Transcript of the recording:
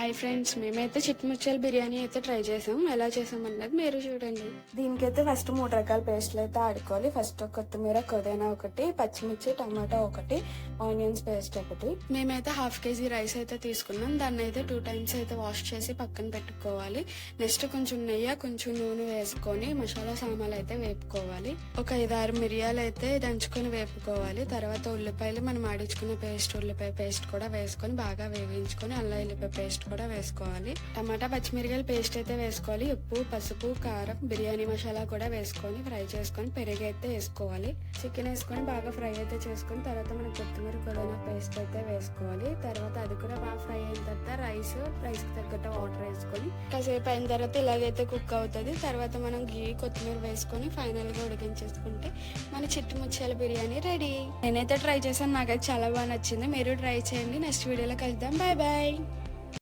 Hi friends, మేమైతే చిట్టుముచ్చాల బిర్యానీ అయితే try చేసాం. ఎలా చేసామన్నది మీరు చూడండి. దీనికైతే ఫస్ట్ 3 రకాల పేస్ట్లు అయితే ఆడుకోవాలి. ఫస్ట్ కొత్తిమీర, పుదీనా ఒకటి, పచ్చిమిర్చి, టమాటా ఒకటి, ఆనియన్స్ పేస్ట్ ఒకటి. మేమైతే 1/2 kg రైస్ అయితే తీసుకున్నాం. దాన్ని అయితే 2 times అయితే వాష్ చేసి పక్కన పెట్టుకోవాలి. నెక్స్ట్ కొంచెం నెయ్యి, కొంచెం నూనె వేసుకొని మసాలా సామాన్లు అయితే వేపుకోవాలి. ఒక 5-6 మిరియాలు అయితే దంచుకొని వేపుకోవాలి. తర్వాత ఉల్లిపాయలు మనం ఆడించుకున్న పేస్ట్, ఉల్లిపాయ పేస్ట్ కూడా వేసుకొని బాగా వేయించుకొని అల్లం ఎల్లిపాయ పేస్ట్ కూడా వేసుకోవాలి. టమాటా, పచ్చిమిరకాయల పేస్ట్ అయితే వేసుకోవాలి. ఉప్పు, పసుపు, కారం, బిర్యానీ మసాలా కూడా వేసుకొని ఫ్రై చేసుకొని పెరుగు అయితే వేసుకోవాలి. చికెన్ వేసుకొని బాగా ఫ్రై అయితే చేసుకొని తర్వాత మనం కొత్తిమీర, పుదీనా పేస్ట్ అయితే వేసుకోవాలి. తర్వాత అది కూడా బాగా ఫ్రై అయిన తర్వాత రైస్ కి తగ్గట్టు వాటర్ వేసుకొని కాసేపు అయిన తర్వాత ఇలాగైతే కుక్ అవుతుంది. తర్వాత మనం కొత్తిమీర వేసుకొని ఫైనల్ గా ఉడికించేసుకుంటే మన చిట్టుముచ్చాల బిర్యానీ రెడీ. నేనైతే ట్రై చేశాను, నాకైతే చాలా బాగా నచ్చింది. మీరు ట్రై చేయండి. నెక్స్ట్ వీడియోలో కలుద్దాం. Bye bye.